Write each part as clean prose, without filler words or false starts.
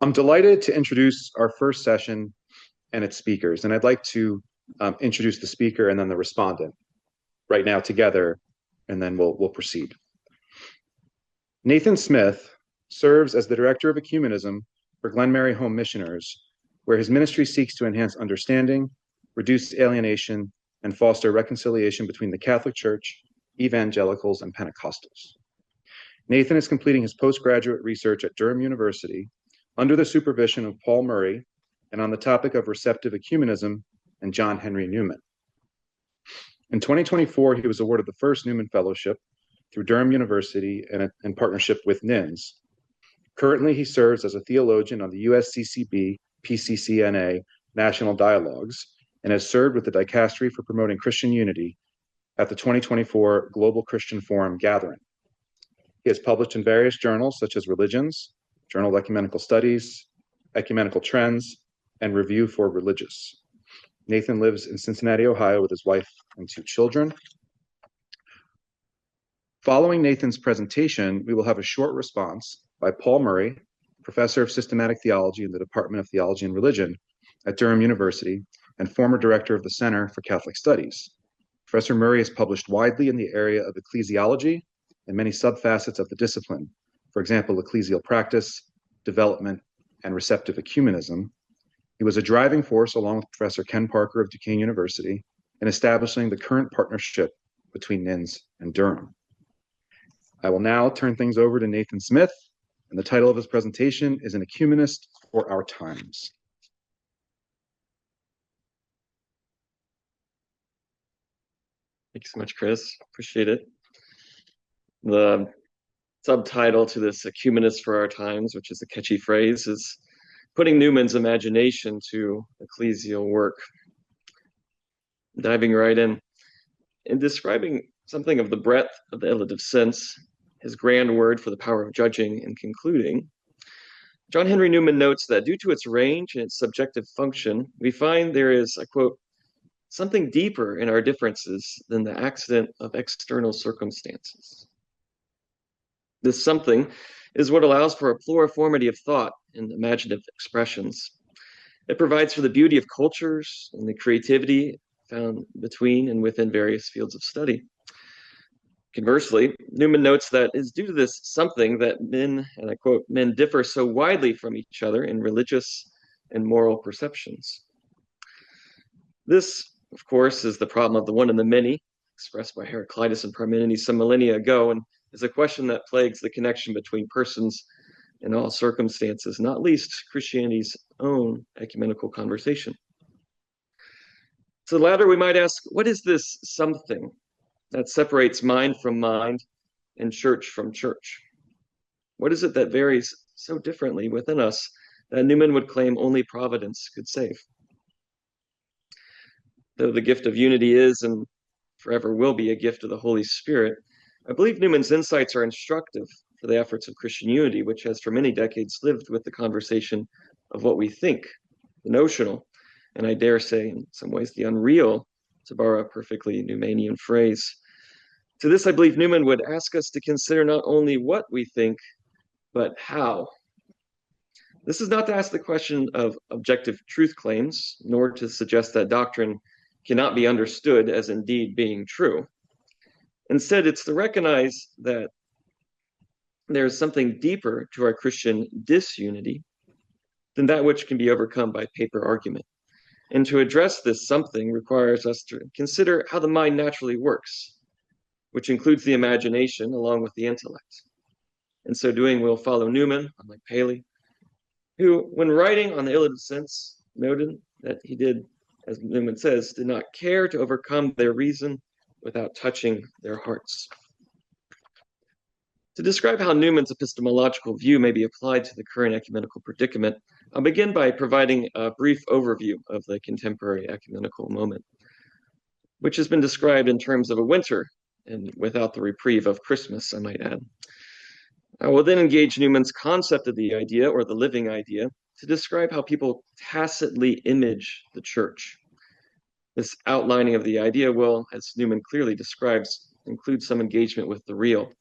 I'm delighted to introduce our first session and its speakers, and I'd like to introduce the speaker and then the respondent right now together, and then we'll proceed. Nathan Smith serves as the Director of Ecumenism for Glen Mary Home Missioners, where his ministry seeks to enhance understanding, reduce alienation, and foster reconciliation between the Catholic Church, evangelicals, and Pentecostals. Nathan is completing his postgraduate research at Durham University under the supervision of Paul Murray and on the topic of receptive ecumenism and John Henry Newman. In 2024, he was awarded the first Newman Fellowship through Durham University in partnership with NINS. Currently, he serves as a theologian on the USCCB PCCNA National Dialogues and has served with the Dicastery for Promoting Christian Unity at the 2024 Global Christian Forum Gathering. He has published in various journals such as Religions, Journal of Ecumenical Studies, Ecumenical Trends, and Review for Religious. Nathan lives in Cincinnati, Ohio with his wife and 2 children. Following Nathan's presentation, we will have a short response by Paul Murray, Professor of Systematic Theology in the Department of Theology and Religion at Durham University and former director of the Center for Catholic Studies. Professor Murray has published widely in the area of ecclesiology and many subfacets of the discipline, for example, ecclesial practice, development, and receptive ecumenism. He was a driving force, along with Professor Ken Parker of Duquesne University, in establishing the current partnership between NINS and Durham. I will now turn things over to Nathan Smith, and the title of his presentation is An Ecumenist for Our Times. Thanks so much, Chris. Appreciate it. The subtitle to this Ecumenist for Our Times, which is a catchy phrase, is putting Newman's imagination to ecclesial work. Diving right in describing something of the breadth of the illative sense, his grand word for the power of judging and concluding, John Henry Newman notes that due to its range and its subjective function, we find there is, I quote, something deeper in our differences than the accident of external circumstances. This something is what allows for a pluriformity of thought and imaginative expressions. It provides for the beauty of cultures and the creativity found between and within various fields of study. Conversely, Newman notes that it's due to this something that men, and I quote, men differ so widely from each other in religious and moral perceptions. This, of course, is the problem of the one and the many, expressed by Heraclitus and Parmenides some millennia ago, and is a question that plagues the connection between persons in all circumstances, not least Christianity's own ecumenical conversation. To the latter, we might ask, what is this something that separates mind from mind and church from church? What is it that varies so differently within us that Newman would claim only providence could save? Though the gift of unity is and forever will be a gift of the Holy Spirit, I believe Newman's insights are instructive for the efforts of Christian unity, which has for many decades lived with the conversation of what we think, the notional, and I dare say in some ways the unreal, to borrow a perfectly Newmanian phrase. To this, I believe Newman would ask us to consider not only what we think, but how. This is not to ask the question of objective truth claims, nor to suggest that doctrine cannot be understood as indeed being true. Instead, it's to recognize that there is something deeper to our Christian disunity than that which can be overcome by paper argument. And to address this something requires us to consider how the mind naturally works, which includes the imagination along with the intellect. In so doing, we'll follow Newman, unlike Paley, who, when writing on the illative sense, noted that he did, as Newman says, did not care to overcome their reason without touching their hearts. To describe how Newman's epistemological view may be applied to the current ecumenical predicament, I'll begin by providing a brief overview of the contemporary ecumenical moment, which has been described in terms of a winter and without the reprieve of Christmas, I might add. I will then engage Newman's concept of the idea, or the living idea, to describe how people tacitly image the church. This outlining of the idea will, as Newman clearly describes, include some engagement with the real,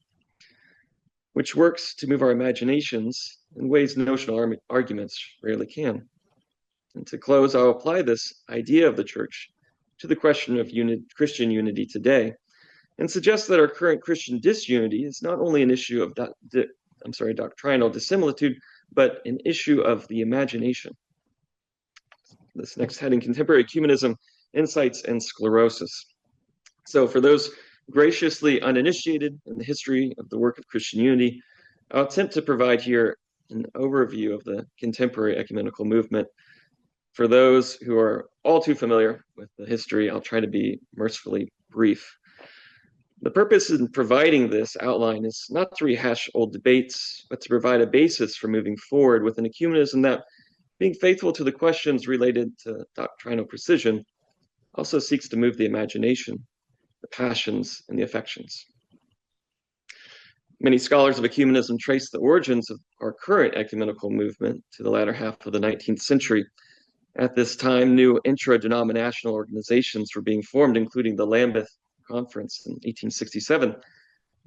which works to move our imaginations in ways notional arguments rarely can. And to close, I'll apply this idea of the church to the question of Christian unity today, and suggest that our current Christian disunity is not only an issue of doctrinal dissimilitude, but an issue of the imagination. This next heading, Contemporary Ecumenism, Insights and Sclerosis. So for those graciously uninitiated in the history of the work of Christian unity, I'll attempt to provide here an overview of the contemporary ecumenical movement. For those who are all too familiar with the history, I'll try to be mercifully brief. The purpose in providing this outline is not to rehash old debates, but to provide a basis for moving forward with an ecumenism that, being faithful to the questions related to doctrinal precision, also seeks to move the imagination, the passions, and the affections. Many scholars of ecumenism trace the origins of our current ecumenical movement to the latter half of the 19th century. At this time, new intra-denominational organizations were being formed, including the Lambeth Conference in 1867,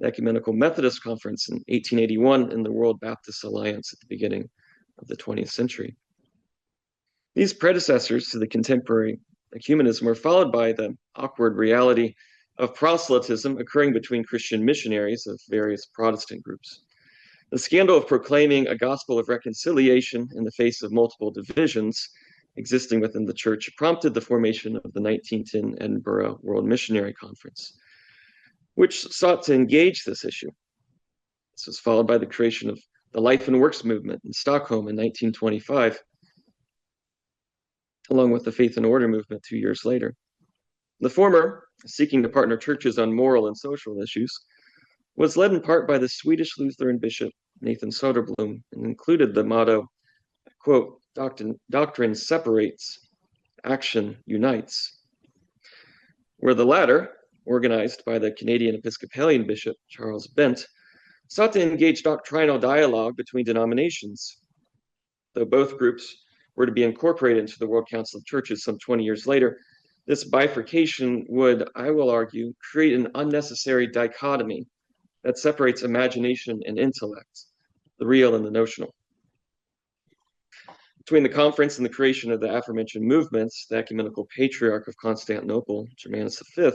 the Ecumenical Methodist Conference in 1881, and the World Baptist Alliance at the beginning of the 20th century. These predecessors to the contemporary ecumenism were followed by the awkward reality of proselytism occurring between Christian missionaries of various Protestant groups. The scandal of proclaiming a gospel of reconciliation in the face of multiple divisions existing within the church prompted the formation of the 1910 Edinburgh World Missionary Conference, which sought to engage this issue. This was followed by the creation of the Life and Works movement in Stockholm in 1925, along with the Faith and Order movement 2 years later. The former, seeking to partner churches on moral and social issues, was led in part by the Swedish Lutheran bishop Nathan Soderblom and included the motto, quote, doctrine separates, action unites. Where the latter, organized by the Canadian Episcopalian bishop Charles Bent, sought to engage doctrinal dialogue between denominations. Though both groups were to be incorporated into the World Council of Churches some 20 years later, this bifurcation would, I will argue, create an unnecessary dichotomy that separates imagination and intellect, the real and the notional. Between the conference and the creation of the aforementioned movements, the Ecumenical Patriarch of Constantinople, Germanus V,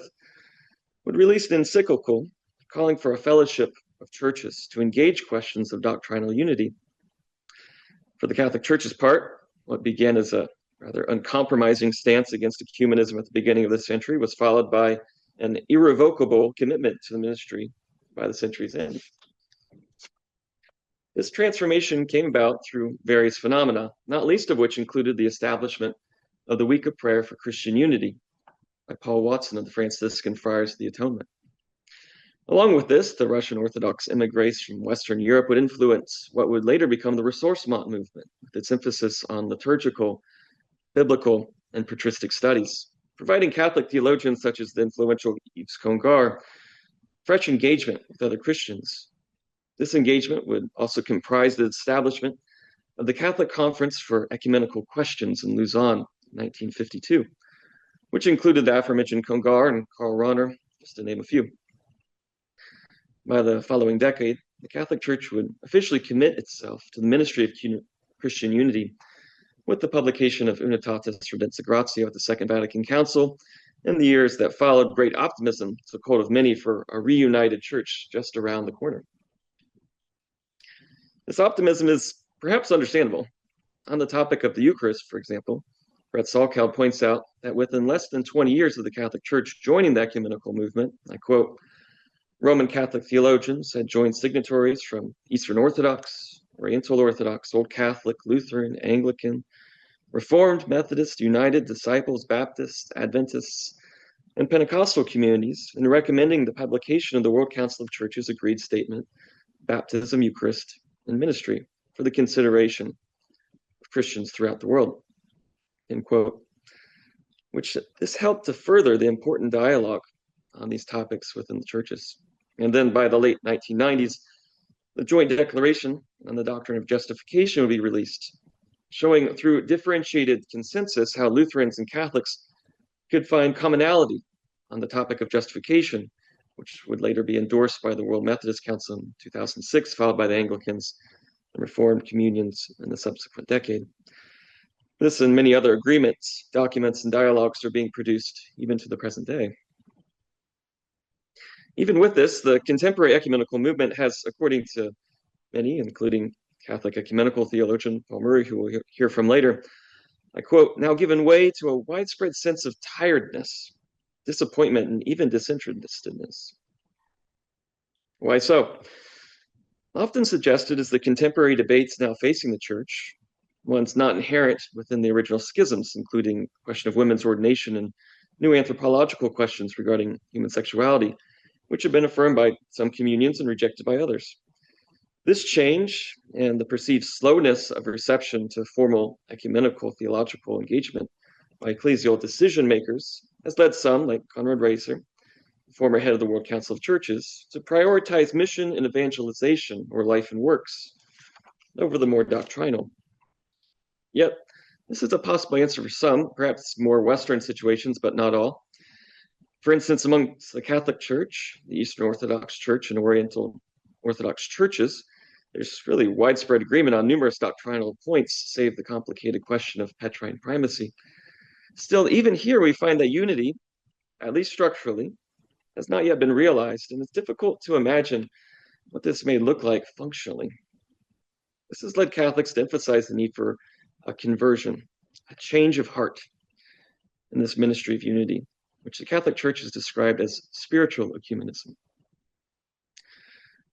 would release an encyclical calling for a fellowship of churches to engage questions of doctrinal unity. For the Catholic Church's part, what began as a rather uncompromising stance against ecumenism at the beginning of the century was followed by an irrevocable commitment to the ministry by the century's end. This transformation came about through various phenomena, not least of which included the establishment of the Week of Prayer for Christian Unity by Paul Watson of the Franciscan Friars of the Atonement. Along with this, the Russian Orthodox emigres from Western Europe would influence what would later become the Ressourcement movement, with its emphasis on liturgical, biblical, and patristic studies, providing Catholic theologians such as the influential Yves Congar fresh engagement with other Christians. This engagement would also comprise the establishment of the Catholic Conference for Ecumenical Questions in Lausanne in 1952, which included the aforementioned Congar and Karl Rahner, just to name a few. By the following decade, the Catholic Church would officially commit itself to the ministry of Christian unity with the publication of Unitatis Redentio at the Second Vatican Council. In the years that followed, great optimism took hold of many for a reunited church just around the corner. This optimism is perhaps understandable. On the topic of the Eucharist, for example, Brett Salkeld points out that within less than 20 years of the Catholic Church joining the ecumenical movement, I quote, Roman Catholic theologians had joined signatories from Eastern Orthodox, Oriental Orthodox, Old Catholic, Lutheran, Anglican, Reformed, Methodist, United, Disciples, Baptists, Adventists, and Pentecostal communities in recommending the publication of the World Council of Churches agreed statement, Baptism, Eucharist, and Ministry for the consideration of Christians throughout the world, end quote, which this helped to further the important dialogue on these topics within the churches. And then by the late 1990s, the Joint Declaration on the Doctrine of Justification would be released, showing through differentiated consensus how Lutherans and Catholics could find commonality on the topic of justification, which would later be endorsed by the World Methodist Council in 2006, followed by the Anglicans and Reformed communions in the subsequent decade. This and many other agreements, documents, and dialogues are being produced even to the present day. Even with this, the contemporary ecumenical movement has, according to many, including Catholic ecumenical theologian Paul Murray, who we'll hear from later, I quote, now given way to a widespread sense of tiredness, disappointment, and even disinterestedness. Why so? Often suggested as the contemporary debates now facing the church, ones not inherent within the original schisms, including the question of women's ordination and new anthropological questions regarding human sexuality, which have been affirmed by some communions and rejected by others. This change and the perceived slowness of reception to formal ecumenical theological engagement by ecclesial decision makers has led some, like Conrad Reiser, former head of the World Council of Churches, to prioritize mission and evangelization, or life and works, over the more doctrinal. Yet, this is a possible answer for some, perhaps more Western situations, but not all. For instance, amongst the Catholic Church, the Eastern Orthodox Church, and Oriental Orthodox churches, there's really widespread agreement on numerous doctrinal points, save the complicated question of Petrine primacy. Still, even here we find that unity, at least structurally, has not yet been realized, and it's difficult to imagine what this may look like functionally. This has led Catholics to emphasize the need for a conversion, a change of heart in this ministry of unity, which the Catholic Church has described as spiritual ecumenism.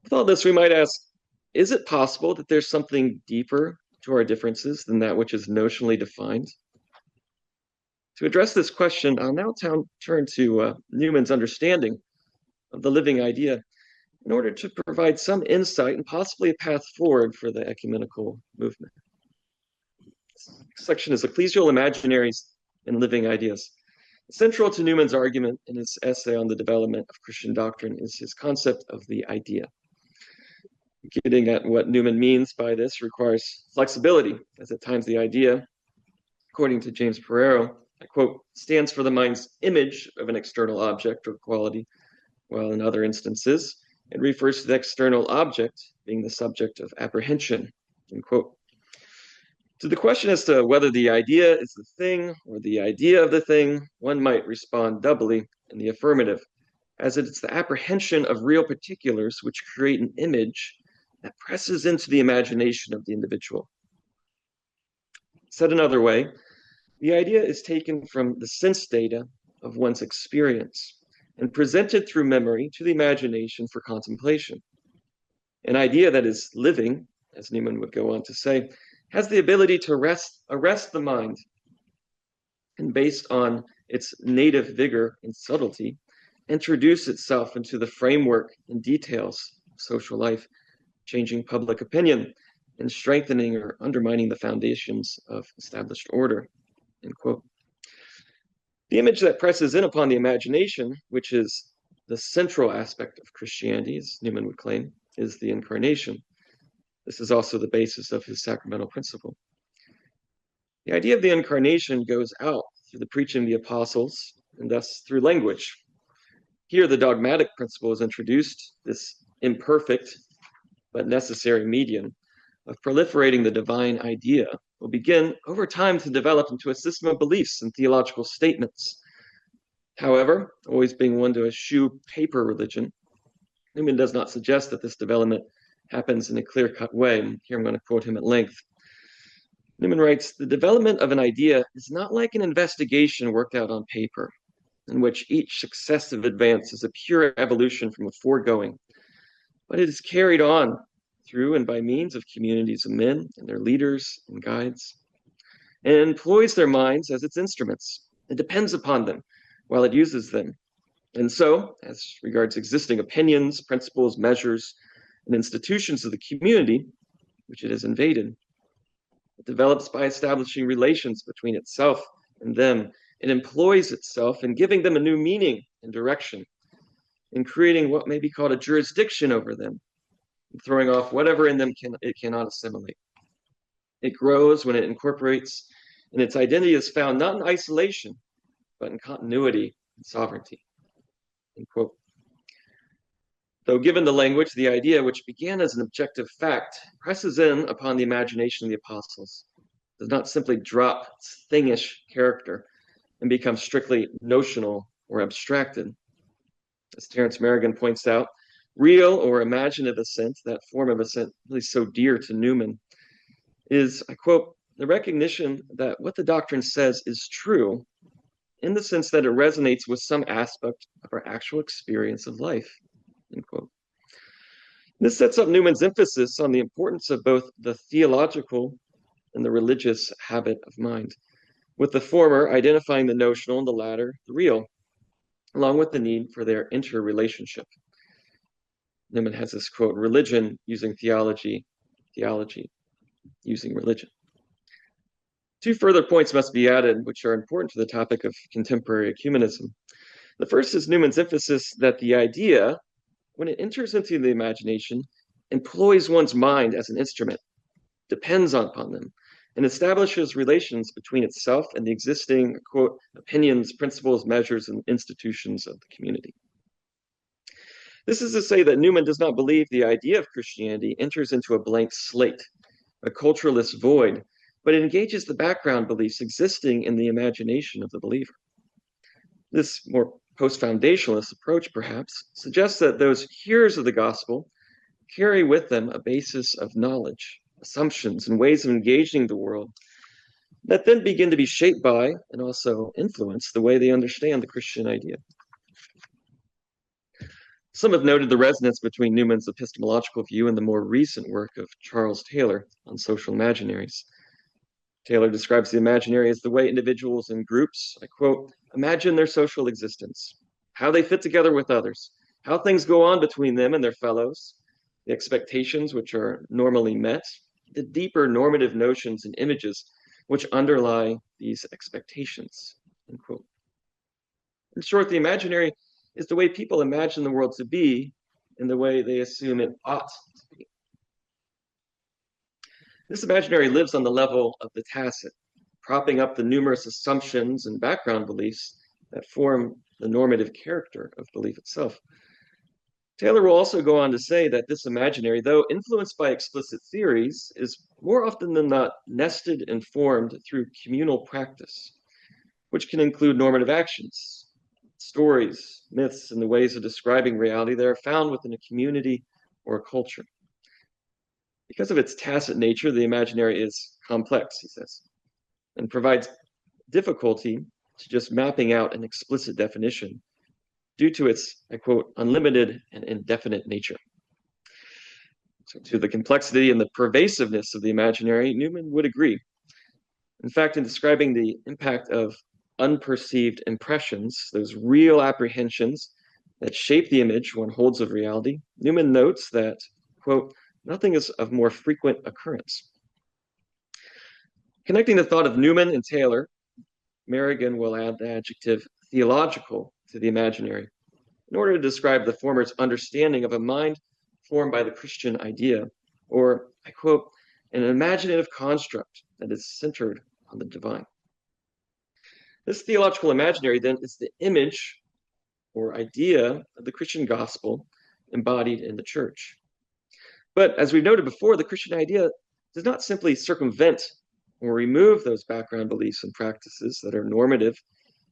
With all this, we might ask, is it possible that there's something deeper to our differences than that which is notionally defined? To address this question, I'll now turn to Newman's understanding of the living idea in order to provide some insight and possibly a path forward for the ecumenical movement. This section is Ecclesial Imaginaries and Living Ideas. Central to Newman's argument in his essay on the development of Christian doctrine is his concept of the idea. Getting at what Newman means by this requires flexibility, as at times the idea, according to James Pereiro, I quote, stands for the mind's image of an external object or quality, while in other instances, it refers to the external object being the subject of apprehension, end quote. To the question as to whether the idea is the thing or the idea of the thing, one might respond doubly in the affirmative, as it's the apprehension of real particulars which create an image that presses into the imagination of the individual. Said another way, the idea is taken from the sense data of one's experience and presented through memory to the imagination for contemplation. An idea that is living, as Newman would go on to say, has the ability to arrest the mind, and based on its native vigor and subtlety, introduce itself into the framework and details of social life, changing public opinion, and strengthening or undermining the foundations of established order, end quote. The image that presses in upon the imagination, which is the central aspect of Christianity, as Newman would claim, is the incarnation. This is also the basis of his sacramental principle. The idea of the incarnation goes out through the preaching of the apostles, and thus through language. Here, the dogmatic principle is introduced, this imperfect but necessary medium of proliferating the divine idea will begin over time to develop into a system of beliefs and theological statements. However, always being one to eschew paper religion, Newman does not suggest that this development happens in a clear-cut way. Here I'm going to quote him at length. Newman writes, the development of an idea is not like an investigation worked out on paper, in which each successive advance is a pure evolution from a foregoing, but it is carried on through and by means of communities of men and their leaders and guides, and it employs their minds as its instruments. It depends upon them while it uses them. And so, as regards existing opinions, principles, measures, and institutions of the community, which it has invaded, it develops by establishing relations between itself and them. It employs itself in giving them a new meaning and direction, in creating what may be called a jurisdiction over them, and throwing off whatever in them it cannot assimilate. It grows when it incorporates, and its identity is found not in isolation, but in continuity and sovereignty. End quote. Though given the language, the idea, which began as an objective fact, presses in upon the imagination of the apostles, does not simply drop its thingish character and become strictly notional or abstracted. As Terence Merrigan points out, real or imaginative assent, that form of assent really so dear to Newman, is, I quote, the recognition that what the doctrine says is true in the sense that it resonates with some aspect of our actual experience of life, end quote. This sets up Newman's emphasis on the importance of both the theological and the religious habit of mind, with the former identifying the notional and the latter the real, along with the need for their interrelationship. Newman has this quote, religion using theology, theology using religion. Two further points must be added, which are important to the topic of contemporary ecumenism. The first is Newman's emphasis that the idea, when it enters into the imagination, employs one's mind as an instrument, depends upon them, and establishes relations between itself and the existing, quote, opinions, principles, measures, and institutions of the community. This is to say that Newman does not believe the idea of Christianity enters into a blank slate, a culturalist void, but it engages the background beliefs existing in the imagination of the believer. This more post-foundationalist approach, perhaps, suggests that those hearers of the gospel carry with them a basis of knowledge, assumptions, and ways of engaging the world that then begin to be shaped by and also influence the way they understand the Christian idea. Some have noted the resonance between Newman's epistemological view and the more recent work of Charles Taylor on social imaginaries. Taylor describes the imaginary as the way individuals and groups, I quote, imagine their social existence, how they fit together with others, how things go on between them and their fellows, the expectations which are normally met, the deeper normative notions and images which underlie these expectations, end quote. In short, the imaginary is the way people imagine the world to be and the way they assume it ought to be. This imaginary lives on the level of the tacit, propping up the numerous assumptions and background beliefs that form the normative character of belief itself. Taylor will also go on to say that this imaginary, though influenced by explicit theories, is more often than not nested and formed through communal practice, which can include normative actions, stories, myths, and the ways of describing reality that are found within a community or a culture. Because of its tacit nature, the imaginary is complex, he says, and provides difficulty to just mapping out an explicit definition due to its, I quote, unlimited and indefinite nature. So to the complexity and the pervasiveness of the imaginary, Newman would agree. In fact, in describing the impact of unperceived impressions, those real apprehensions that shape the image one holds of reality, Newman notes that, quote, nothing is of more frequent occurrence. Connecting the thought of Newman and Taylor, Merrigan will add the adjective theological to the imaginary in order to describe the former's understanding of a mind formed by the Christian idea, or, I quote, an imaginative construct that is centered on the divine. This theological imaginary, then, is the image or idea of the Christian gospel embodied in the church. But as we've noted before, the Christian idea does not simply circumvent or remove those background beliefs and practices that are normative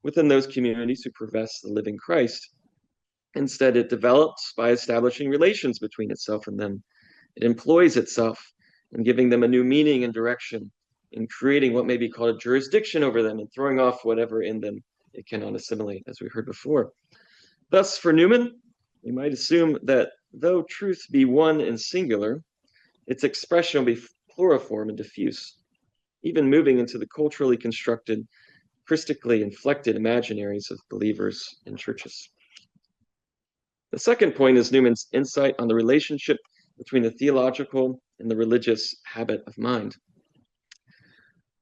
within those communities who profess the living Christ. Instead, it develops by establishing relations between itself and them. It employs itself in giving them a new meaning and direction, in creating what may be called a jurisdiction over them and throwing off whatever in them it cannot assimilate, as we heard before. Thus, for Newman, we might assume that though truth be one and singular, its expression will be pluriform and diffuse, even moving into the culturally constructed, Christically inflected imaginaries of believers in churches. The second point is Newman's insight on the relationship between the theological and the religious habit of mind.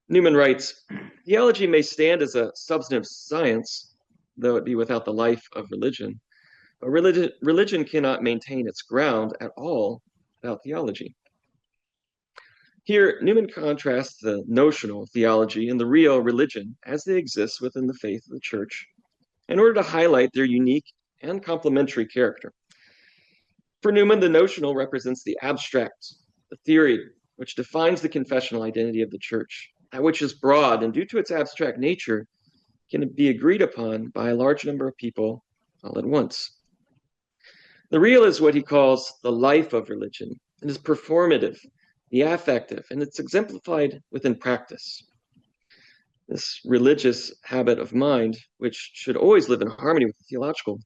Newman writes, theology may stand as a substantive science, though it be without the life of religion. But religion cannot maintain its ground at all without theology. Here, Newman contrasts the notional theology and the real religion as they exist within the faith of the church in order to highlight their unique and complementary character. For Newman, the notional represents the abstract, the theory, which defines the confessional identity of the church, that which is broad and due to its abstract nature can be agreed upon by a large number of people all at once. The real is what he calls the life of religion. It is performative, the affective, and it's exemplified within practice. This religious habit of mind, which should always live in harmony with the theological,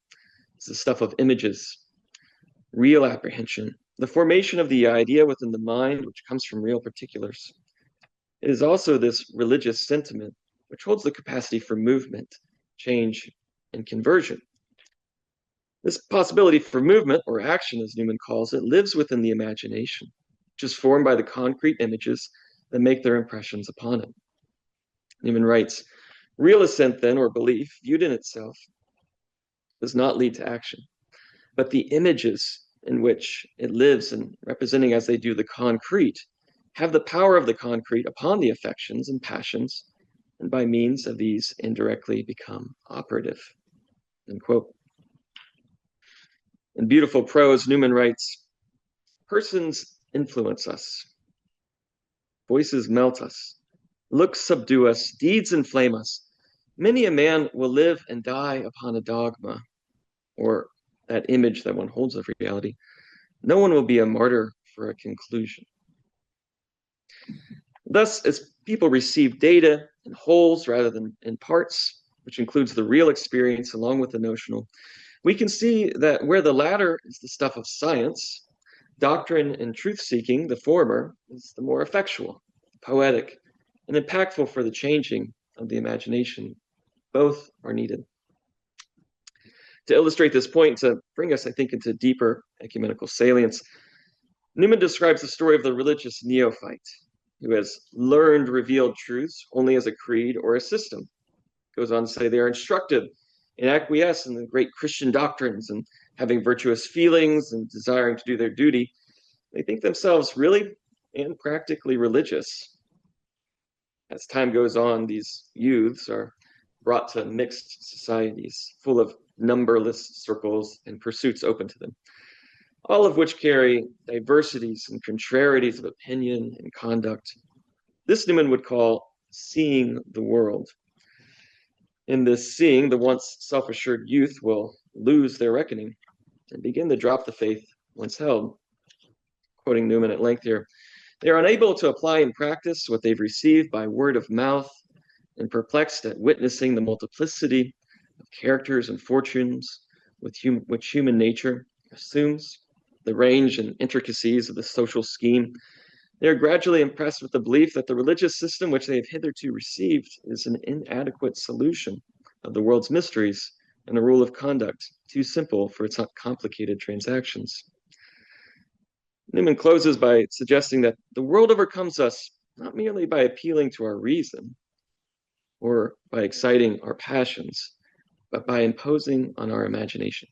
is the stuff of images, real apprehension, the formation of the idea within the mind, which comes from real particulars. It is also this religious sentiment, which holds the capacity for movement, change, and conversion. This possibility for movement, or action as Newman calls it, lives within the imagination, which is formed by the concrete images that make their impressions upon it. Newman writes, real assent then, or belief, viewed in itself, does not lead to action, but the images in which it lives and representing as they do the concrete have the power of the concrete upon the affections and passions, and by means of these indirectly become operative. End quote. In beautiful prose, Newman writes, persons influence us, voices melt us, looks subdue us, deeds inflame us. Many a man will live and die upon a dogma, or that image that one holds of reality. No one will be a martyr for a conclusion. Thus, as people receive data in wholes rather than in parts, which includes the real experience along with the notional, we can see that where the latter is the stuff of science, doctrine and truth-seeking, the former, is the more effectual, poetic, and impactful for the changing of the imagination. Both are needed. To illustrate this point, to bring us, I think, into deeper ecumenical salience, Newman describes the story of the religious neophyte who has learned revealed truths only as a creed or a system. Goes on to say they are instructed and acquiesce in the great Christian doctrines and having virtuous feelings and desiring to do their duty. They think themselves really and practically religious. As time goes on, these youths are brought to mixed societies full of numberless circles and pursuits open to them, all of which carry diversities and contrarieties of opinion and conduct. This Newman would call seeing the world. In this seeing, the once self-assured youth will lose their reckoning and begin to drop the faith once held. Quoting Newman at length here, they are unable to apply in practice what they've received by word of mouth and perplexed at witnessing the multiplicity of characters and fortunes which human nature assumes, the range and intricacies of the social scheme. They are gradually impressed with the belief that the religious system which they have hitherto received is an inadequate solution of the world's mysteries and a rule of conduct too simple for its complicated transactions. Newman closes by suggesting that the world overcomes us not merely by appealing to our reason or by exciting our passions, but by imposing on our imagination.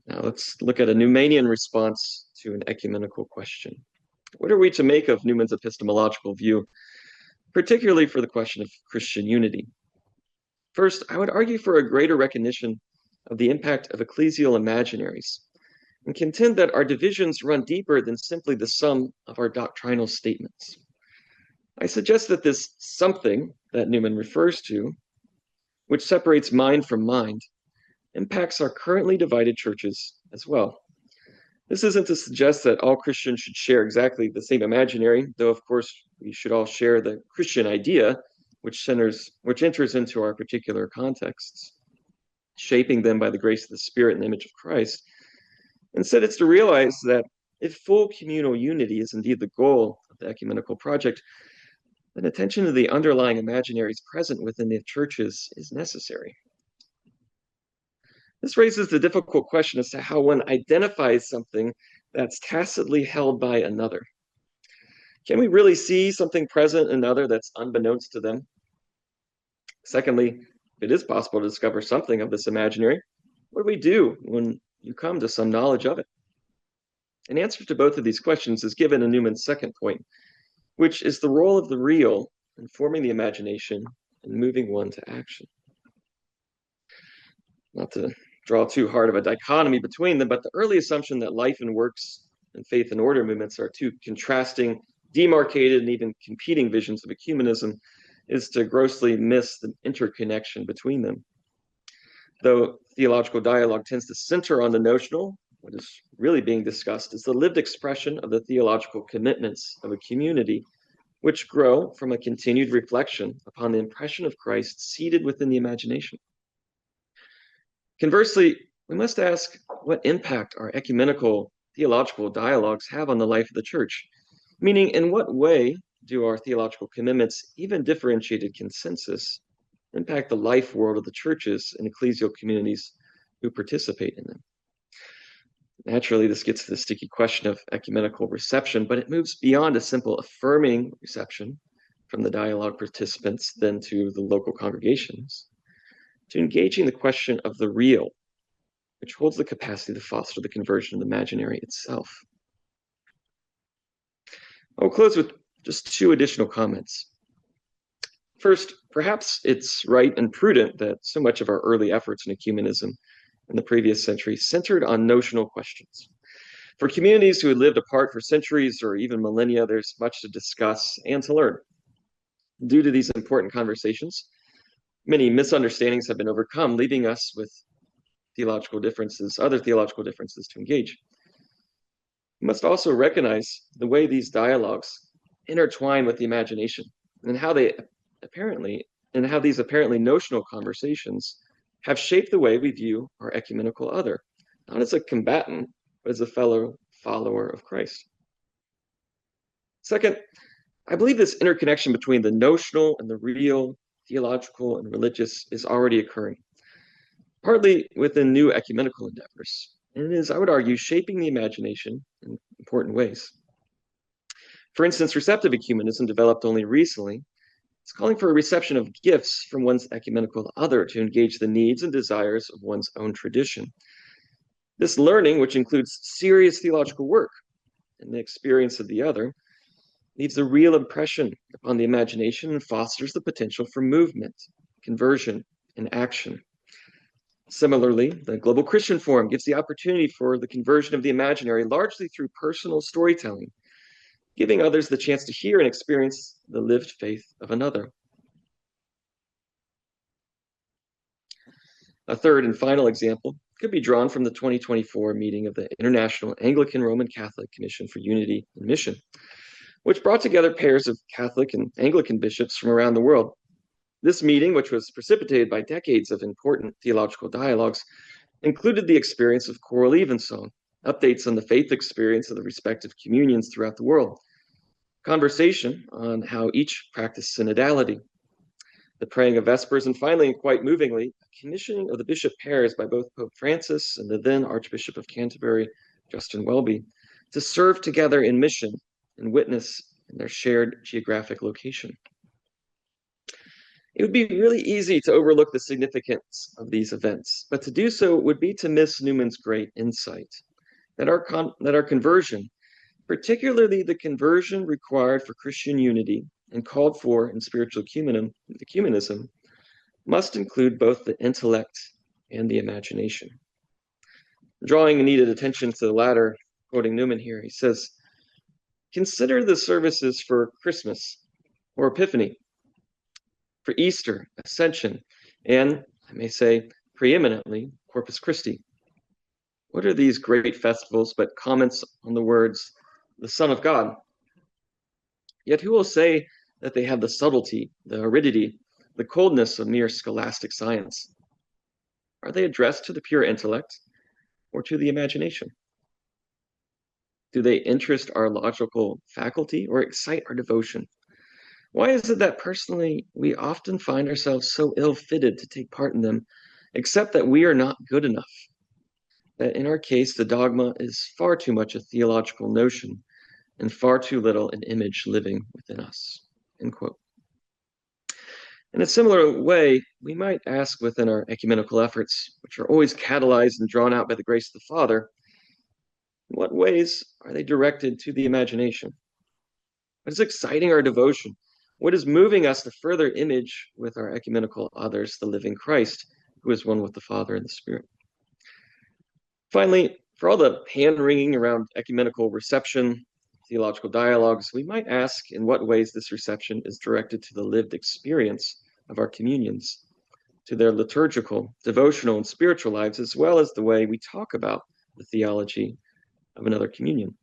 Now let's look at a Newmanian response to an ecumenical question. What are we to make of Newman's epistemological view, particularly for the question of Christian unity? First, I would argue for a greater recognition of the impact of ecclesial imaginaries and contend that our divisions run deeper than simply the sum of our doctrinal statements. I suggest that this something that Newman refers to, which separates mind from mind, impacts our currently divided churches as well. This isn't to suggest that all Christians should share exactly the same imaginary, though of course we should all share the Christian idea, which enters into our particular contexts, shaping them by the grace of the Spirit and the image of Christ. Instead, it's to realize that if full communal unity is indeed the goal of the ecumenical project, then attention to the underlying imaginaries present within the churches is necessary. This raises the difficult question as to how one identifies something that's tacitly held by another. Can we really see something present in another that's unbeknownst to them? Secondly, if it is possible to discover something of this imaginary, what do we do when you come to some knowledge of it? An answer to both of these questions is given in Newman's second point, which is the role of the real in forming the imagination and moving one to action. Not to draw too hard of a dichotomy between them, but the early assumption that life and works and faith and order movements are two contrasting, demarcated, and even competing visions of ecumenism is to grossly miss the interconnection between them. Though theological dialogue tends to center on the notional, what is really being discussed is the lived expression of the theological commitments of a community, which grow from a continued reflection upon the impression of Christ seated within the imagination. Conversely, we must ask what impact our ecumenical theological dialogues have on the life of the church, meaning in what way do our theological commitments, even differentiated consensus, impact the life world of the churches and ecclesial communities who participate in them. Naturally, this gets to the sticky question of ecumenical reception, but it moves beyond a simple affirming reception from the dialogue participants then to the local congregations, to engaging the question of the real, which holds the capacity to foster the conversion of the imaginary itself. I'll close with just two additional comments. First, perhaps it's right and prudent that so much of our early efforts in ecumenism in the previous century centered on notional questions. For communities who had lived apart for centuries or even millennia, there's much to discuss and to learn. Due to these important conversations, many misunderstandings have been overcome, leaving us with other theological differences to engage. We must also recognize the way these dialogues intertwine with the imagination and how these apparently notional conversations have shaped the way we view our ecumenical other, not as a combatant, but as a fellow follower of Christ. Second, I believe this interconnection between the notional and the real, theological and religious is already occurring, partly within new ecumenical endeavors, and it is, I would argue, shaping the imagination in important ways. For instance, receptive ecumenism, developed only recently, is calling for a reception of gifts from one's ecumenical other to engage the needs and desires of one's own tradition. This learning, which includes serious theological work and the experience of the other, leaves a real impression upon the imagination and fosters the potential for movement, conversion, and action. Similarly, the Global Christian Forum gives the opportunity for the conversion of the imaginary largely through personal storytelling, giving others the chance to hear and experience the lived faith of another. A third and final example could be drawn from the 2024 meeting of the International Anglican Roman Catholic Commission for Unity and Mission, which brought together pairs of Catholic and Anglican bishops from around the world. This meeting, which was precipitated by decades of important theological dialogues, included the experience of choral evensong, updates on the faith experience of the respective communions throughout the world, conversation on how each practiced synodality, the praying of Vespers, and finally, and quite movingly, a commissioning of the bishop pairs by both Pope Francis and the then Archbishop of Canterbury, Justin Welby, to serve together in mission and witness in their shared geographic location. It would be really easy to overlook the significance of these events, but to do so would be to miss Newman's great insight that our conversion, particularly the conversion required for Christian unity and called for in spiritual ecumenism, must include both the intellect and the imagination. Drawing needed attention to the latter, quoting Newman here, he says, "Consider the services for Christmas or Epiphany, for Easter, Ascension, and, I may say, preeminently, Corpus Christi. What are these great festivals but comments on the words, the Son of God? Yet who will say that they have the subtlety, the aridity, the coldness of mere scholastic science? Are they addressed to the pure intellect or to the imagination? Do they interest our logical faculty or excite our devotion? Why is it that personally we often find ourselves so ill-fitted to take part in them, except that we are not good enough? That in our case, the dogma is far too much a theological notion and far too little an image living within us." End quote. In a similar way, we might ask within our ecumenical efforts, which are always catalyzed and drawn out by the grace of the Father, in what ways are they directed to the imagination? What is exciting our devotion? What is moving us to further image with our ecumenical others the living Christ, who is one with the Father and the Spirit? Finally, for all the hand-wringing around ecumenical reception, theological dialogues, we might ask in what ways this reception is directed to the lived experience of our communions, to their liturgical, devotional, and spiritual lives, as well as the way we talk about the theology of another communion.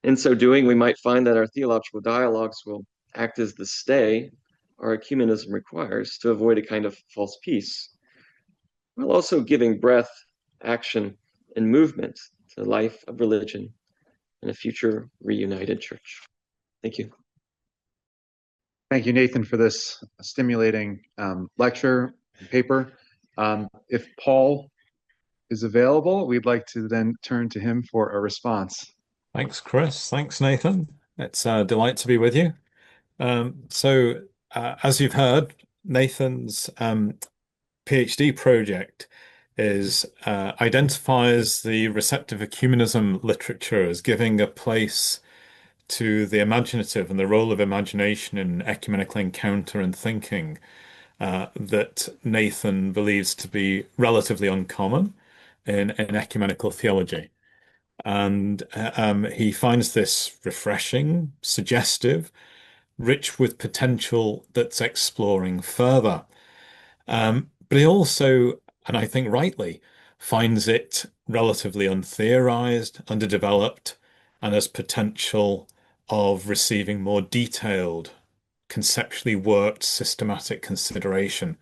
In so doing, we might find that our theological dialogues will act as the stay our ecumenism requires to avoid a kind of false peace, while also giving breath, action, and movement to the life of religion in a future reunited church. Thank you. Thank you, Nathan, for this stimulating lecture and paper. If Paul is available, we'd like to then turn to him for a response. Thanks, Chris. Thanks, Nathan. It's a delight to be with you. As you've heard, Nathan's PhD project identifies the receptive ecumenism literature as giving a place to the imaginative and the role of imagination in ecumenical encounter and thinking that Nathan believes to be relatively uncommon in ecumenical theology. And he finds this refreshing, suggestive, rich with potential that's exploring further. But he also, and I think rightly, finds it relatively untheorized, underdeveloped, and has potential of receiving more detailed, conceptually worked, systematic consideration.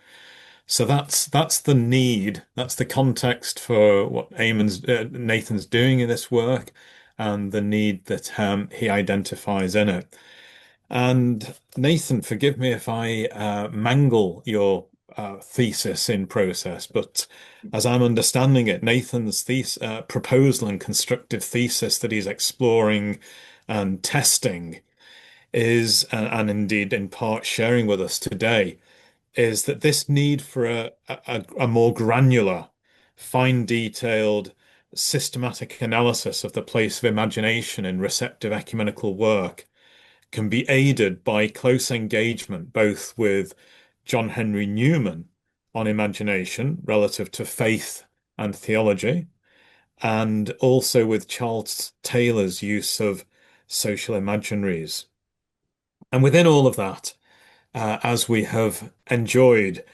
So that's the need, that's the context for what Nathan's doing in this work, and the need that he identifies in it. And Nathan, forgive me if I mangle your thesis in process, but as I'm understanding it, Nathan's proposal and constructive thesis that he's exploring and testing is, and indeed in part sharing with us today, is that this need for a more granular, fine detailed, systematic analysis of the place of imagination in receptive ecumenical work can be aided by close engagement both with John Henry Newman on imagination relative to faith and theology, and also with Charles Taylor's use of social imaginaries. And within all of that, as we have enjoyed,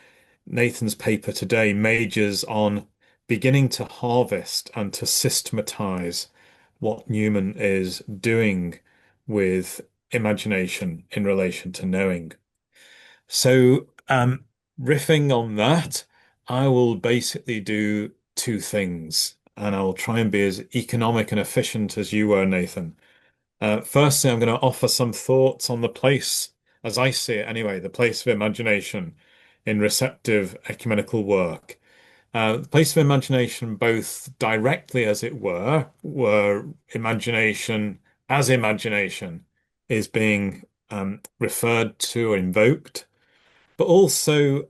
Nathan's paper today majors on beginning to harvest and to systematize what Newman is doing with imagination in relation to knowing. So, riffing on that, I will basically do two things, and I'll try and be as economic and efficient as you were, Nathan. Firstly, I'm going to offer some thoughts on the place, as I see it anyway, the place of imagination in receptive ecumenical work. The place of imagination, both directly, as it were imagination as imagination is being referred to or invoked, but also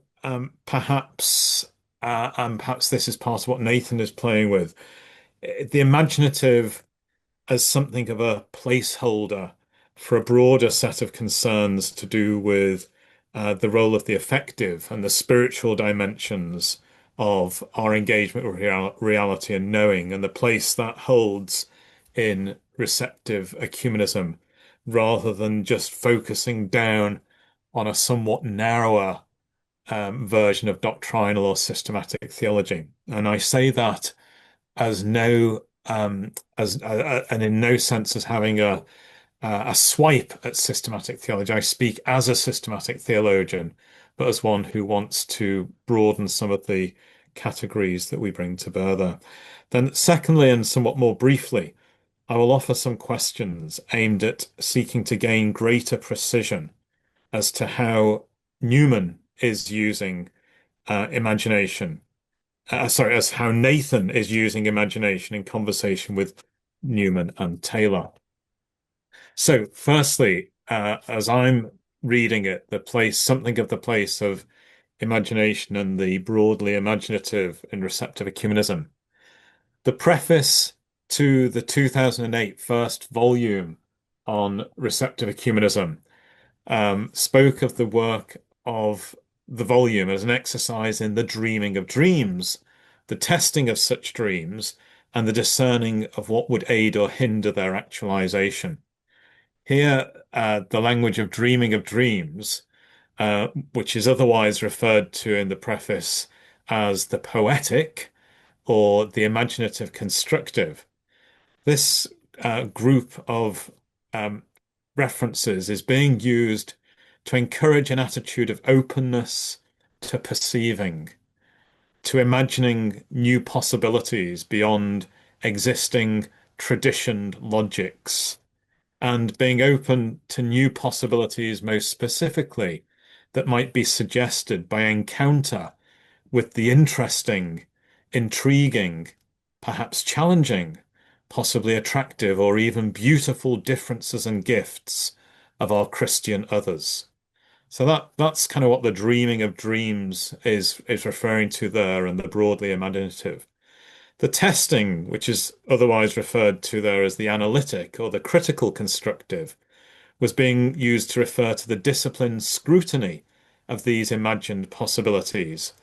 perhaps, and perhaps this is part of what Nathan is playing with, the imaginative as something of a placeholder for a broader set of concerns to do with the role of the affective and the spiritual dimensions of our engagement with reality and knowing, and the place that holds in receptive ecumenism, rather than just focusing down on a somewhat narrower version of doctrinal or systematic theology. And I say that as no and in no sense as having a swipe at systematic theology. I speak as a systematic theologian, but as one who wants to broaden some of the categories that we bring to bear there. Then secondly, and somewhat more briefly, I will offer some questions aimed at seeking to gain greater precision as to how Newman is using imagination. As how Nathan is using imagination in conversation with Newman and Taylor. So, firstly, as I'm reading it, something of the place of imagination and the broadly imaginative in receptive ecumenism. The preface to the 2008 first volume on receptive ecumenism spoke of the work of the volume as an exercise in the dreaming of dreams the testing of such dreams, and the discerning of what would aid or hinder their actualization. Here, the language of dreaming of dreams, which is otherwise referred to in the preface as the poetic or the imaginative constructive. This group of references is being used to encourage an attitude of openness to perceiving, to imagining new possibilities beyond existing traditioned logics, and being open to new possibilities, most specifically, that might be suggested by encounter with the interesting, intriguing, perhaps challenging, possibly attractive, or even beautiful differences and gifts of our Christian others. So that's kind of what the dreaming of dreams is referring to there, and the broadly imaginative. The testing, which is otherwise referred to there as the analytic or the critical constructive, was being used to refer to the disciplined scrutiny of these imagined possibilities.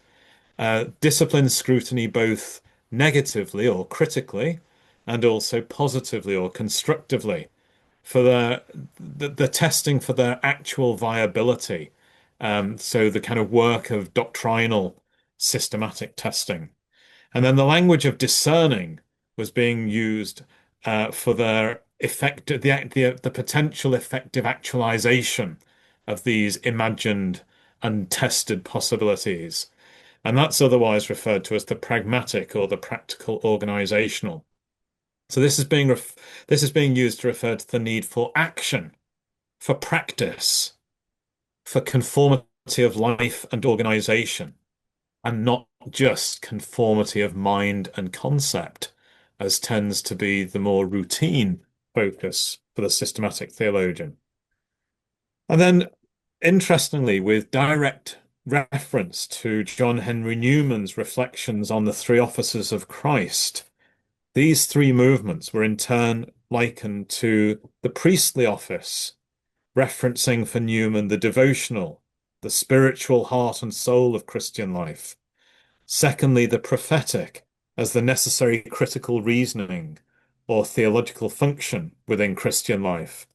Disciplined scrutiny both negatively or critically, and also positively or constructively, for the testing for their actual viability. So the kind of work of doctrinal systematic testing. And then the language of discerning was being used for their the potential effective actualization of these imagined and tested possibilities. And that's otherwise referred to as the pragmatic or the practical organizational. So this is being used to refer to the need for action, for practice, for conformity of life and organization, and not just conformity of mind and concept, as tends to be the more routine focus for the systematic theologian. And then, interestingly, with direct reference to John Henry Newman's reflections on the three offices of Christ, these three movements were in turn likened to the priestly office, referencing for Newman the devotional, the spiritual heart and soul of Christian life. Secondly, the prophetic as the necessary critical reasoning or theological function within Christian life.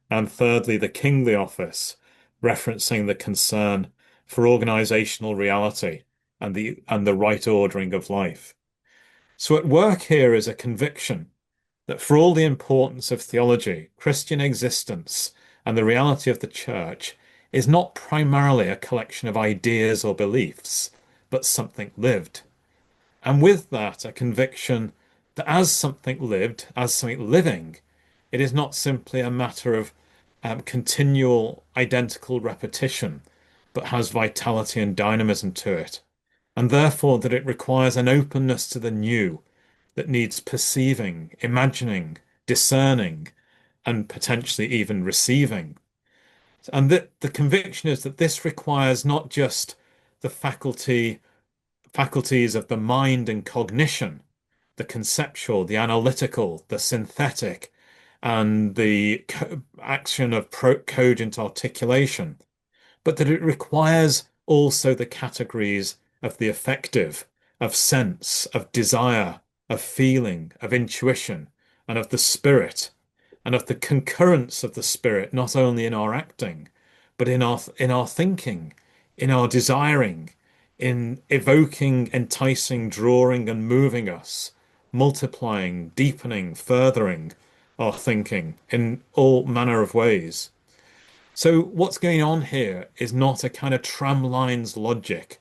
And thirdly, the kingly office, referencing the concern for organizational reality and the right ordering of life. So at work here is a conviction that for all the importance of theology, Christian existence, and the reality of the church is not primarily a collection of ideas or beliefs, but something lived. And with that, a conviction that as something lived, as something living, it is not simply a matter of continual identical repetition, but has vitality and dynamism to it. And therefore that it requires an openness to the new that needs perceiving, imagining, discerning, and potentially even receiving. And that the conviction is that this requires not just the faculties of the mind and cognition, the conceptual, the analytical, the synthetic, and the action of cogent articulation, but that it requires also the categories of the affective, of sense, of desire, of feeling, of intuition, and of the spirit, and of the concurrence of the spirit, not only in our acting, but in our thinking, in our desiring, in evoking, enticing, drawing, and moving us, multiplying, deepening, furthering our thinking in all manner of ways. So what's going on here is not a kind of tramlines logic.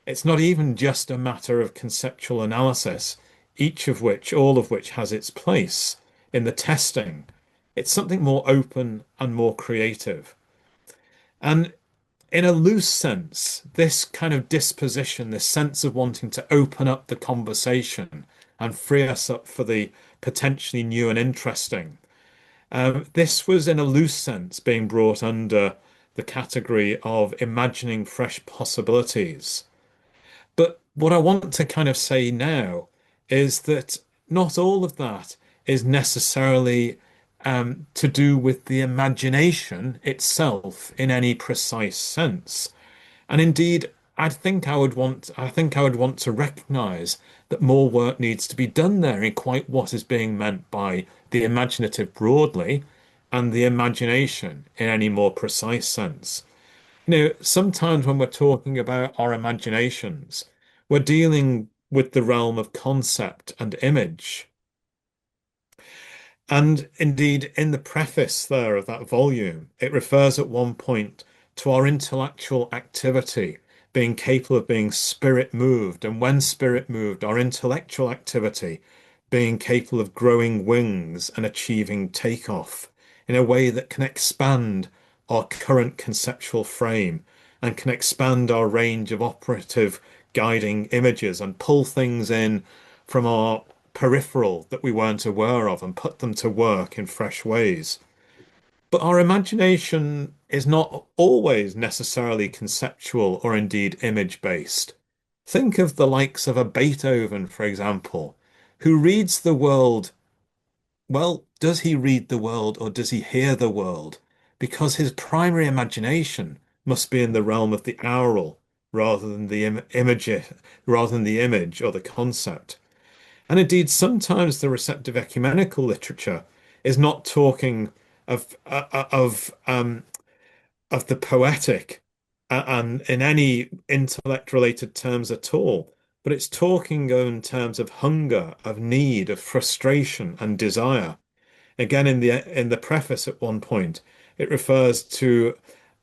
It's not even just a matter of conceptual analysis, all of which has its place in the testing. It's something more open and more creative. And in a loose sense, this kind of disposition, this sense of wanting to open up the conversation and free us up for the potentially new and interesting, this was in a loose sense being brought under the category of imagining fresh possibilities. But what I want to kind of say now is that not all of that is necessarily to do with the imagination itself in any precise sense. And indeed, I think I would want to recognize that more work needs to be done there in quite what is being meant by the imaginative broadly and the imagination in any more precise sense. Sometimes when we're talking about our imaginations, we're dealing with the realm of concept and image. And indeed, in the preface there of that volume, it refers at one point to our intellectual activity being capable of being spirit moved. And when spirit moved, our intellectual activity being capable of growing wings and achieving takeoff in a way that can expand our current conceptual frame and can expand our range of operative guiding images and pull things in from our peripheral that we weren't aware of and put them to work in fresh ways. But our imagination is not always necessarily conceptual or indeed image based. Think of the likes of a Beethoven, for example, who reads the world. Well, does he read the world or does he hear the world? Because his primary imagination must be in the realm of the aural rather than the image, rather than the image or the concept. And indeed, sometimes the receptive ecumenical literature is not talking of of the poetic and in any intellect-related terms at all, but it's talking in terms of hunger, of need, of frustration and desire. Again, in the preface at one point, it refers to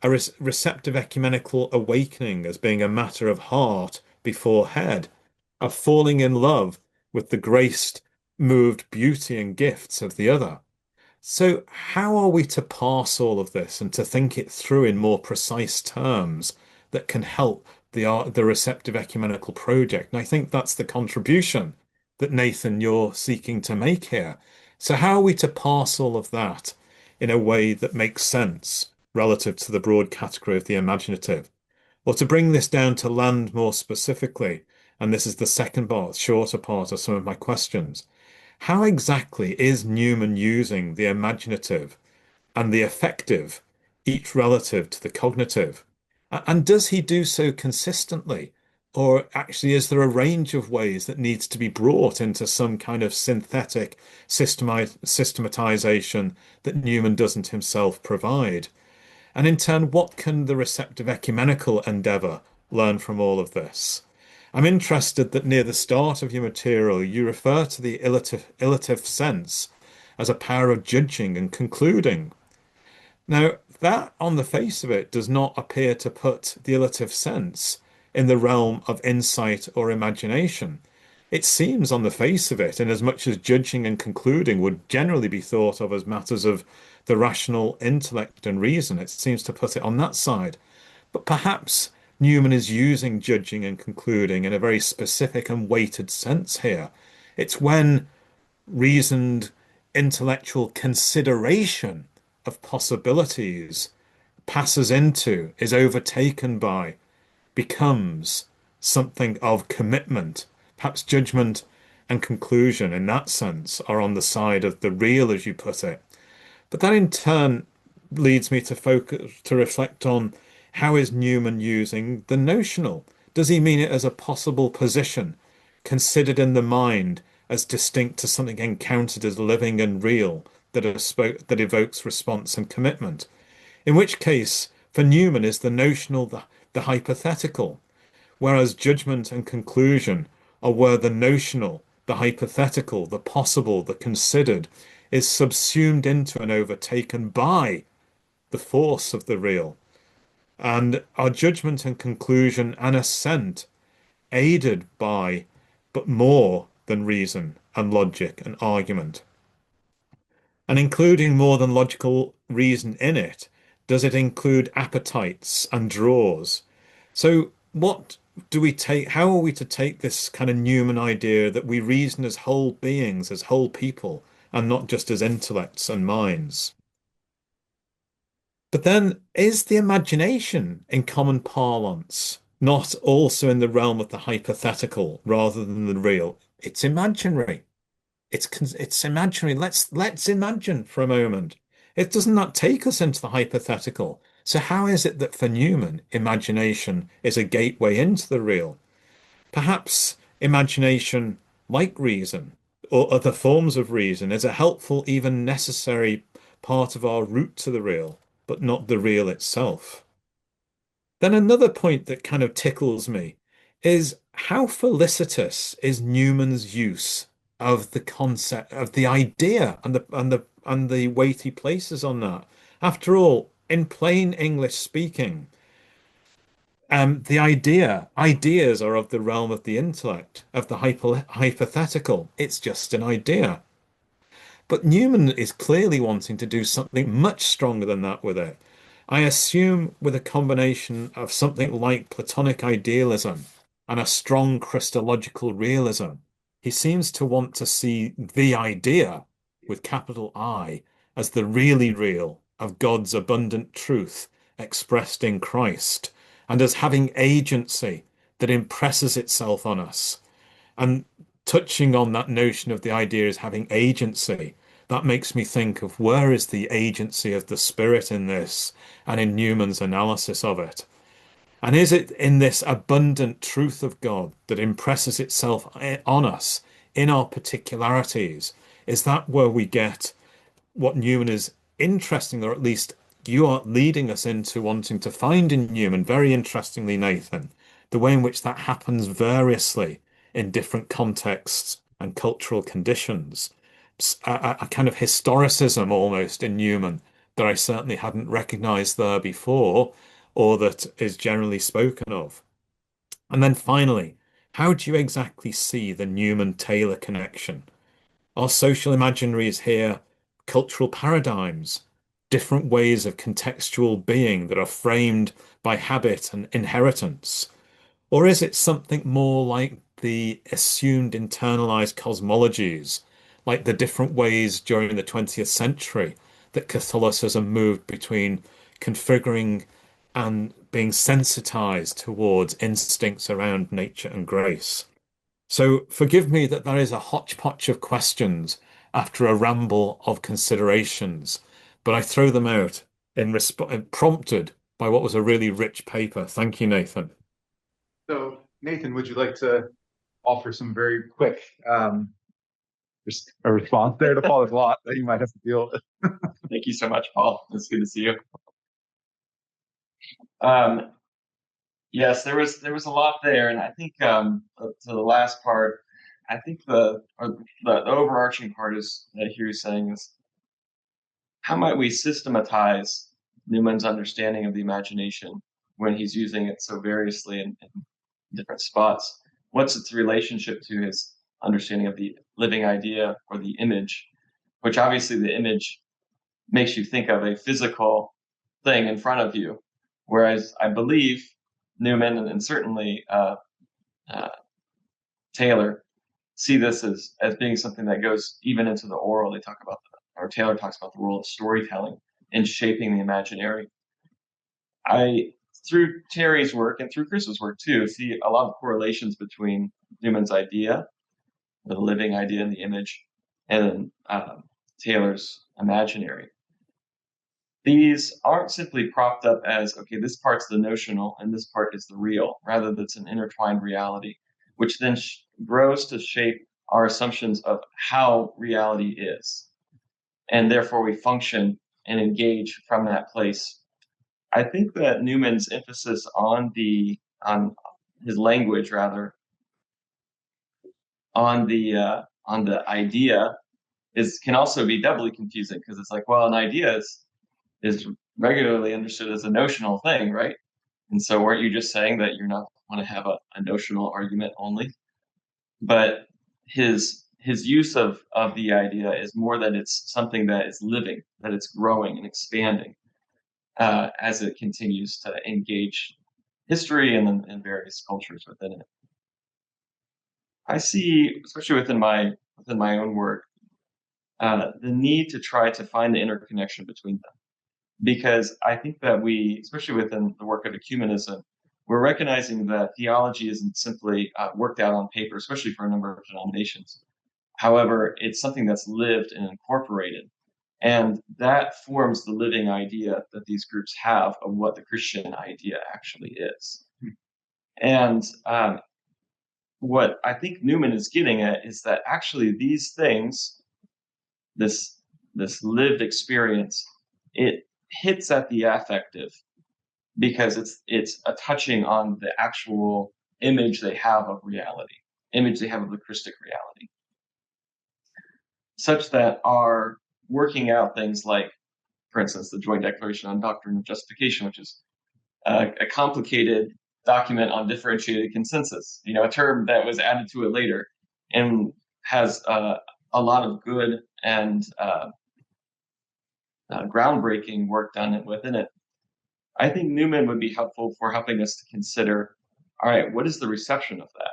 a receptive ecumenical awakening as being a matter of heart before head, of falling in love with the graced, moved beauty and gifts of the other. So, how are we to parse all of this and to think it through in more precise terms that can help the receptive ecumenical project? And I think that's the contribution that Nathan, you're seeking to make here. So, how are we to parse all of that in a way that makes sense relative to the broad category of the imaginative? Or to bring this down to land more specifically, and this is the second part, shorter part of some of my questions. How exactly is Newman using the imaginative and the affective, each relative to the cognitive? And does he do so consistently? Or actually, is there a range of ways that needs to be brought into some kind of synthetic systematization that Newman doesn't himself provide? And in turn, what can the receptive ecumenical endeavor learn from all of this? I'm interested that near the start of your material, you refer to the illative sense as a power of judging and concluding. Now, that on the face of it does not appear to put the illative sense in the realm of insight or imagination. It seems on the face of it, inasmuch as judging and concluding would generally be thought of as matters of the rational intellect and reason, it seems to put it on that side. But perhaps Newman is using judging and concluding in a very specific and weighted sense here. It's when reasoned intellectual consideration of possibilities passes into, is overtaken by, becomes something of commitment. Perhaps judgment and conclusion in that sense are on the side of the real, as you put it. But that in turn leads me to focus, to reflect on how is Newman using the notional? Does he mean it as a possible position, considered in the mind as distinct to something encountered as living and real, that evokes response and commitment? In which case, for Newman, is the notional the hypothetical, whereas judgment and conclusion are where the notional, the hypothetical, the possible, the considered, is subsumed into and overtaken by the force of the real. And our judgment and conclusion and assent aided by, but more than reason and logic and argument. And including more than logical reason in it, does it include appetites and draws? So what do we take, how are we to take this kind of Newman idea that we reason as whole beings, as whole people, and not just as intellects and minds? But then, is the imagination, in common parlance, not also in the realm of the hypothetical rather than the real? It's imaginary. It's imaginary. Let's imagine for a moment. It doesn't that take us into the hypothetical? So how is it that for Newman, imagination is a gateway into the real? Perhaps imagination, like reason, or other forms of reason, is a helpful, even necessary part of our route to the real, but not the real itself. Then another point that kind of tickles me is how felicitous is Newman's use of the concept of the idea and the weight he places on that. After all, in plain English speaking, ideas are of the realm of the intellect, of the hypothetical. It's just an idea. But Newman is clearly wanting to do something much stronger than that with it. I assume with a combination of something like Platonic idealism and a strong Christological realism, he seems to want to see the idea, with capital I, as the really real of God's abundant truth expressed in Christ, and as having agency that impresses itself on us. And touching on that notion of the idea as having agency, that makes me think of where is the agency of the Spirit in this and in Newman's analysis of it? And is it in this abundant truth of God that impresses itself on us in our particularities? Is that where we get what Newman is interesting, or at least you are leading us into wanting to find in Newman, very interestingly, Nathan, the way in which that happens variously in different contexts and cultural conditions. A kind of historicism almost in Newman that I certainly hadn't recognized there before, or that is generally spoken of. And then finally, how do you exactly see the Newman-Taylor connection? Our social imaginaries here, cultural paradigms, different ways of contextual being that are framed by habit and inheritance? Or is it something more like the assumed internalized cosmologies, like the different ways during the 20th century that Catholicism moved between configuring and being sensitized towards instincts around nature and grace? So forgive me that there is a hodgepodge of questions after a ramble of considerations, but I throw them out prompted by what was a really rich paper. Thank you, Nathan. So, Nathan, would you like to offer some very quick just a response there to Paul's lot that you might have to deal with? Thank you so much, Paul. It's good to see you. Um, yes, there was a lot there, and I think to the last part, I think the overarching part is that I hear you saying is how might we systematize Newman's understanding of the imagination when he's using it so variously in different spots? What's its relationship to his understanding of the living idea or the image, which obviously the image makes you think of a physical thing in front of you. Whereas I believe Newman and certainly uh, Taylor see this as being something that goes even into the oral. They talk about, or Taylor talks about the role of storytelling in shaping the imaginary. I, through Terry's work and through Chris's work too, see a lot of correlations between Newman's idea, the living idea in the image, and Taylor's imaginary. These aren't simply propped up as, okay, this part's the notional and this part is the real, rather that's an intertwined reality, which then grows to shape our assumptions of how reality is. And therefore we function and engage from that place. I think that Newman's emphasis on his language, rather, on the idea can also be doubly confusing, because it's like, well, an idea is regularly understood as a notional thing, right? And so weren't you just saying that you're not want to have a notional argument only? But his use of the idea is more that it's something that is living, that it's growing and expanding as it continues to engage history and various cultures within it. I see, especially within my own work, the need to try to find the interconnection between them. Because I think that we, especially within the work of ecumenism, we're recognizing that theology isn't simply worked out on paper, especially for a number of denominations. However, it's something that's lived and incorporated. And that forms the living idea that these groups have of what the Christian idea actually is. And what I think Newman is getting at is that actually these things, this lived experience, it hits at the affective because it's a touching on the actual image they have of reality, image they have of the Christic reality, such that are working out things like, for instance, the Joint Declaration on Doctrine of Justification, which is a complicated document on differentiated consensus, a term that was added to it later, and has a lot of good and groundbreaking work done within it. I think Newman would be helpful for helping us to consider, all right, what is the reception of that?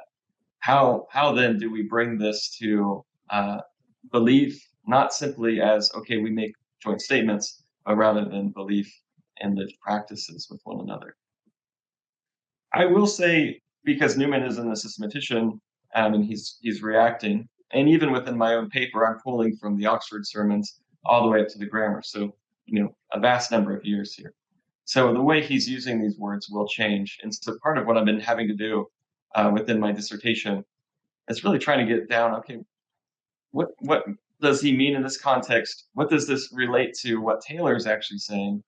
How then do we bring this to belief, not simply as, okay, we make joint statements, but rather than belief in lived practices with one another. I will say, because Newman is a systematician, and he's reacting, and even within my own paper, I'm pulling from the Oxford sermons all the way up to the grammar. So, a vast number of years here. So the way he's using these words will change. And so part of what I've been having to do within my dissertation is really trying to get down, okay, what does he mean in this context? What does this relate to what Taylor's actually saying?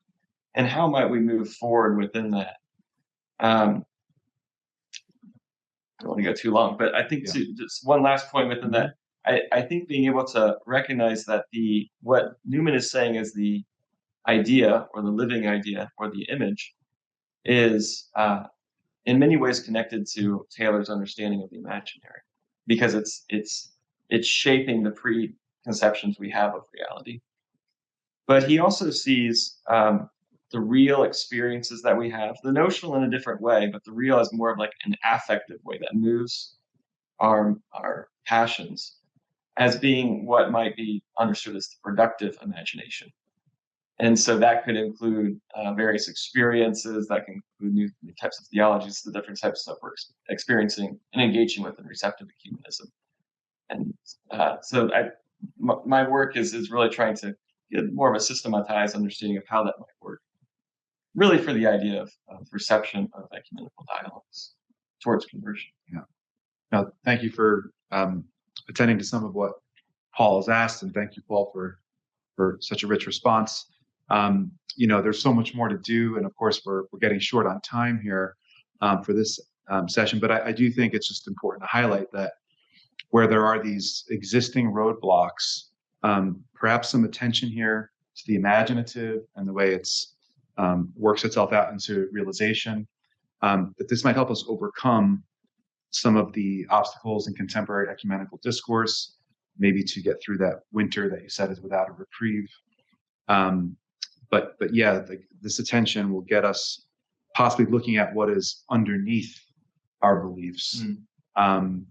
And how might we move forward within that? I don't want to go too long, but I think just one last point within that, I think being able to recognize that what Newman is saying is the idea or the living idea or the image is in many ways connected to Taylor's understanding of the imaginary, because it's shaping the preconceptions we have of reality. But he also sees the real experiences that we have, the notional in a different way, but the real as more of like an affective way that moves our passions, as being what might be understood as the productive imagination. And so that could include various experiences, that can include new types of theologies, the different types of stuff we're experiencing and engaging with in receptive ecumenism. And so my work is really trying to get more of a systematized understanding of how that might work, really for the idea of reception of ecumenical dialogues towards conversion. Yeah. Now, thank you for attending to some of what Paul has asked, and thank you, Paul, for such a rich response. There's so much more to do, and of course, we're getting short on time here for this session. But I do think it's just important to highlight that where there are these existing roadblocks, perhaps some attention here to the imaginative and the way it's works itself out into realization, that this might help us overcome some of the obstacles in contemporary ecumenical discourse, maybe to get through that winter that you said is without a reprieve. But this attention will get us possibly looking at what is underneath our beliefs,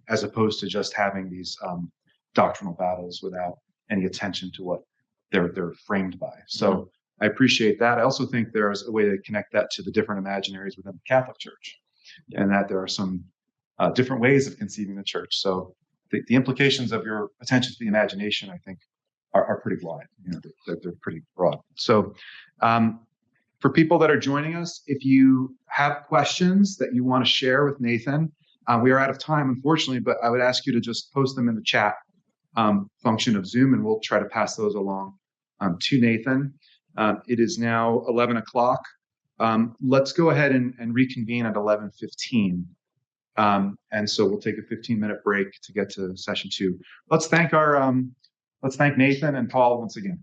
as opposed to just having these doctrinal battles without any attention to what they're framed by. So I appreciate that. I also think there's a way to connect that to the different imaginaries within the Catholic Church, and that there are some different ways of conceiving the church. So the implications of your attention to the imagination, I think, are pretty wide. They're pretty broad. So for people that are joining us, if you have questions that you want to share with Nathan, we are out of time, unfortunately, but I would ask you to just post them in the chat function of Zoom, and we'll try to pass those along to Nathan. It is now 11 o'clock. Let's go ahead and reconvene at 11:15. And so we'll take a 15-minute break to get to session 2. Let's thank Nathan and Paul once again.